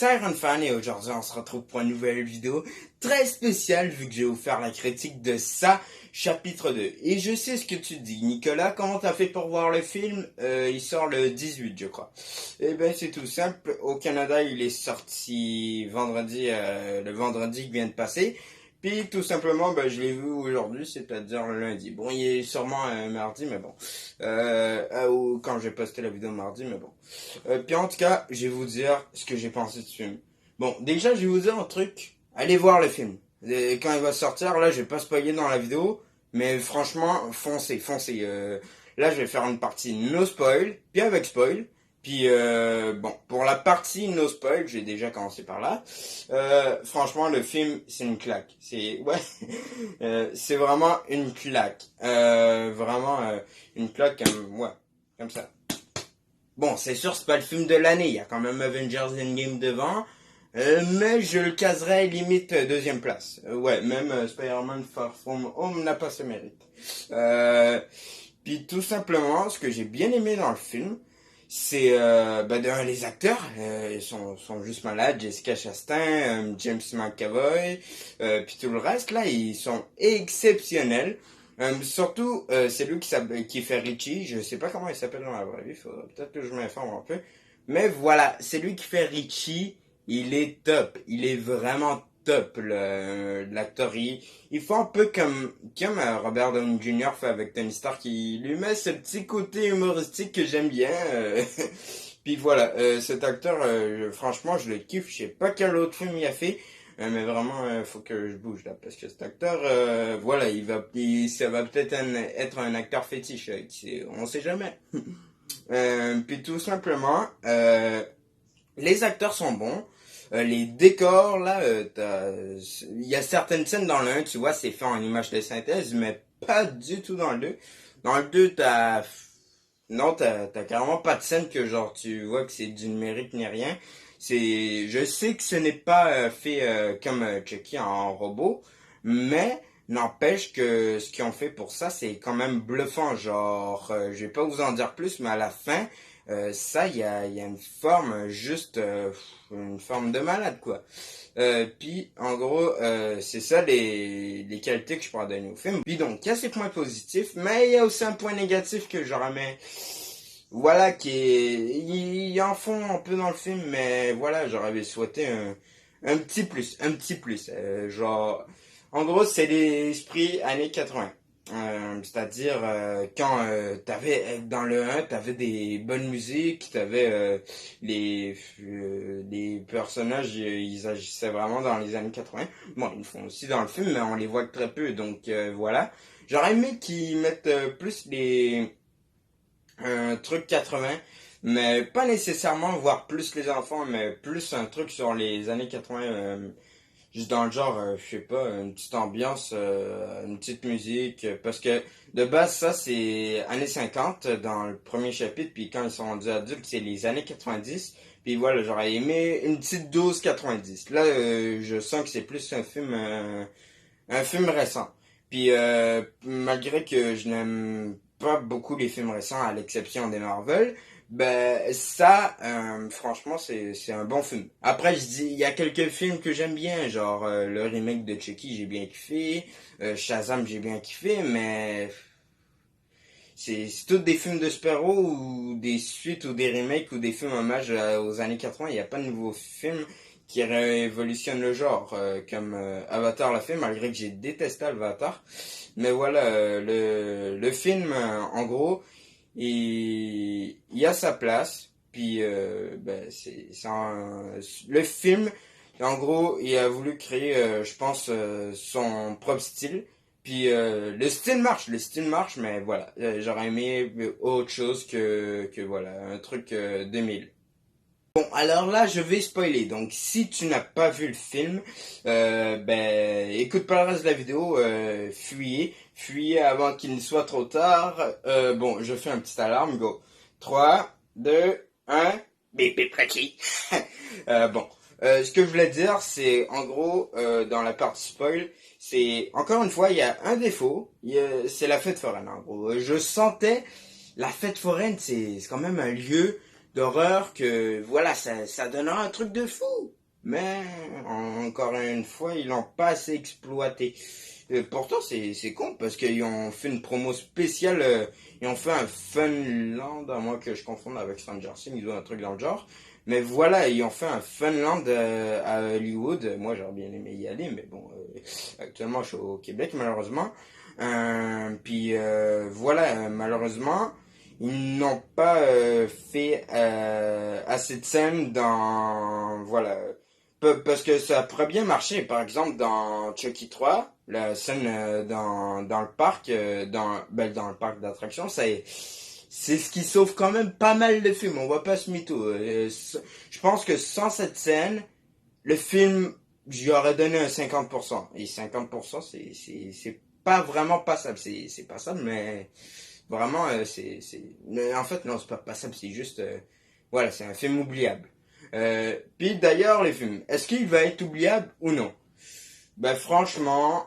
c'est Iron Fan et aujourd'hui on se retrouve pour une nouvelle vidéo très spéciale vu que je vais vous faire la critique de ça, chapitre 2. Et je sais ce que tu te dis, Nicolas, comment t'as fait pour voir le film? Il sort le 18 je crois. Eh ben c'est tout simple, au Canada il est sorti vendredi, le vendredi qui vient de passer. Puis tout simplement, je l'ai vu aujourd'hui, c'est-à-dire le lundi. Bon, il est sûrement mardi, mais bon. Ou quand j'ai posté la vidéo mardi, mais bon. Puis en tout cas, je vais vous dire ce que j'ai pensé de ce film. Bon, déjà, je vais vous dire un truc. Allez voir le film. Et quand il va sortir, là, je vais pas spoiler dans la vidéo, mais franchement, foncez, foncez. Là, je vais faire une partie no spoil, puis avec spoil. Puis bon, pour la partie no spoil, j'ai déjà commencé par là. Franchement, le film, c'est une claque. C'est vraiment une claque. Vraiment une claque comme ça. Bon, c'est sûr, c'est pas le film de l'année. Il y a quand même Avengers Endgame devant. Mais je le caserais limite deuxième place. Même Spider-Man Far From Home n'a pas ce mérite. Puis tout simplement, ce que j'ai bien aimé dans le film, c'est les acteurs, ils sont juste malades. Jessica Chastain, James McAvoy, puis tout le reste là, ils sont exceptionnels. Surtout, c'est lui qui fait Richie. Je sais pas comment il s'appelle dans la vraie vie. Faudrait peut-être que je m'informe un peu. Mais voilà, c'est lui qui fait Richie. Il est top. Il est vraiment top, l'acteur. Il fait un peu comme Robert Downey Jr. fait avec Tony Stark. Il lui met ce petit côté humoristique que j'aime bien. Puis voilà, cet acteur, franchement, je le kiffe. Je sais pas quel autre film il a fait. Mais vraiment, faut que je bouge là, parce que cet acteur, voilà, ça va peut-être être un acteur fétiche, on sait jamais. Puis tout simplement, les acteurs sont bons, les décors là, il y a certaines scènes dans le 1, tu vois, c'est fait en image de synthèse, mais pas du tout dans le 2. Dans le 2, t'as carrément pas de scène que genre tu vois que c'est du numérique ni rien. Je sais que ce n'est pas fait comme Chucky en robot, mais n'empêche que ce qu'ils ont fait pour ça, c'est quand même bluffant. Genre, je vais pas vous en dire plus, mais à la fin, il y a une forme une forme de malade quoi. Puis en gros, c'est ça les qualités que je pourrais donner au film. Puis donc, il y a ces points positifs, mais il y a aussi un point négatif que j'aurais aimé. Voilà, ils en font un peu dans le film, mais voilà, j'aurais souhaité un petit plus, un petit plus. Genre, en gros, c'est l'esprit années 80. C'est-à-dire, quand dans le 1, t'avais des bonnes musiques, t'avais les personnages, ils agissaient vraiment dans les années 80. Bon, ils le font aussi dans le film, mais on les voit que très peu, donc voilà. J'aurais aimé qu'ils mettent plus un truc 80, mais pas nécessairement voir plus les enfants, mais plus un truc sur les années 80, juste dans le genre, je sais pas, une petite ambiance, une petite musique, parce que de base ça c'est années 50 dans le premier chapitre, puis quand ils sont rendus adultes c'est les années 90, puis voilà, j'aurais aimé une petite dose 90. Là, je sens que c'est plus un film récent. Puis malgré que je n'aime pas beaucoup les films récents, à l'exception des Marvel, ça, franchement, c'est un bon film. Après, je dis, il y a quelques films que j'aime bien, genre le remake de Chucky, j'ai bien kiffé, Shazam, j'ai bien kiffé, mais c'est tous des films de super-héros ou des suites ou des remakes ou des films hommages aux années 80. Il n'y a pas de nouveaux films qui révolutionnent le genre, comme Avatar l'a fait, malgré que j'ai détesté Avatar. Mais voilà, le film, en gros, il a sa place. Puis, le film, en gros, il a voulu créer, je pense, son propre style. Puis le style marche, mais voilà, j'aurais aimé autre chose que voilà, un truc 2000. Bon, alors là, je vais spoiler. Donc, si tu n'as pas vu le film, écoute pas le reste de la vidéo, fuyez avant qu'il ne soit trop tard. Bon, je fais un petit alarme, go. 3, 2, 1, bip bip cracky. Bon, ce que je voulais dire, c'est en gros, dans la partie spoil, c'est encore une fois, il y a un défaut, c'est la fête foraine. En gros, je sentais la fête foraine, c'est quand même un lieu d'horreur que, voilà, ça donnera un truc de fou. Mais, encore une fois, ils l'ont pas assez exploité. Pourtant, c'est con, parce qu'ils ont fait une promo spéciale, ils ont fait un Funland, à moins que je confonde avec Stranger Things ou un truc dans le genre. Mais voilà, ils ont fait un Funland à Hollywood. Moi, j'aurais bien aimé y aller, mais bon, actuellement, je suis au Québec, malheureusement. Puis voilà, malheureusement, ils n'ont pas fait assez de scènes dans... Voilà. Parce que ça pourrait bien marcher. Par exemple, dans Chucky 3, la scène dans le parc, dans le parc d'attractions, c'est ce qui sauve quand même pas mal de films. On va pas se mytho. Je pense que sans cette scène, le film, j'y aurais donné un 50%. Et 50%, c'est pas vraiment passable. C'est passable, mais vraiment, mais en fait, non, c'est pas passable. C'est juste, voilà, c'est un film oubliable. Puis d'ailleurs, les films, est-ce qu'il va être oubliable ou non? Ben franchement,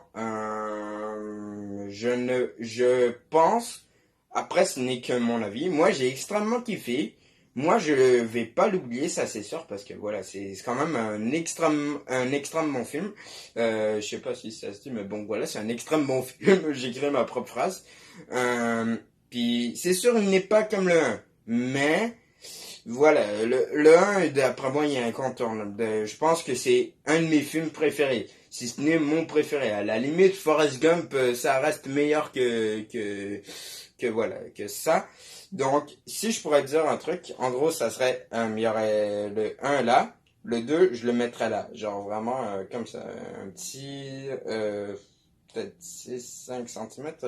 je pense, après ce n'est que mon avis, moi j'ai extrêmement kiffé, moi je vais pas l'oublier, ça c'est sûr, parce que voilà, c'est quand même un extrême bon film, je sais pas si ça se dit, mais bon voilà, c'est un extrême bon film, j'ai créé ma propre phrase, puis c'est sûr il n'est pas comme le un, mais... Voilà, le 1, d'après moi, il est incontournable. Je pense que c'est un de mes films préférés, si ce n'est mon préféré. À la limite, Forrest Gump, ça reste meilleur que voilà, que ça. Donc, si je pourrais dire un truc, en gros, ça serait, il y aurait le un là, le 2 je le mettrais là. Genre vraiment, comme ça, un petit, peut-être 6-5 centimètres.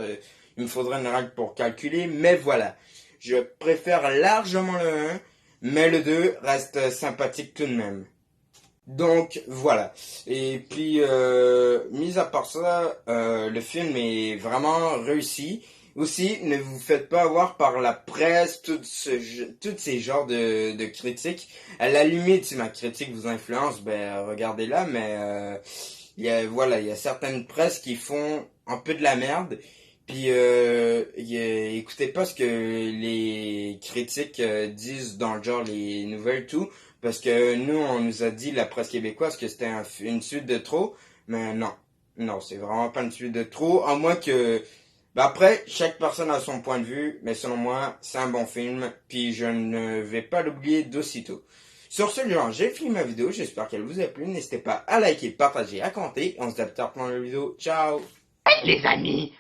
Il me faudrait une règle pour calculer, mais voilà. Je préfère largement le un, mais le 2 reste sympathique tout de même. Donc voilà. Et puis, mis à part ça, le film est vraiment réussi. Aussi, ne vous faites pas avoir par la presse, toutes ces genres de critiques. À la limite, si ma critique vous influence, ben regardez-la, mais voilà, il y a certaines presses qui font un peu de la merde. Puis écoutez pas ce que les critiques disent dans le genre les nouvelles tout, parce que nous on nous a dit la presse québécoise que c'était une suite de trop, mais non, non c'est vraiment pas une suite de trop, à moins que ben après chaque personne a son point de vue, mais selon moi c'est un bon film, puis je ne vais pas l'oublier d'aussitôt. Sur ce, genre, j'ai fini ma vidéo, j'espère qu'elle vous a plu, n'hésitez pas à liker, partager, à commenter, on se dit à plus tard pour la vidéo, ciao. Hey les amis,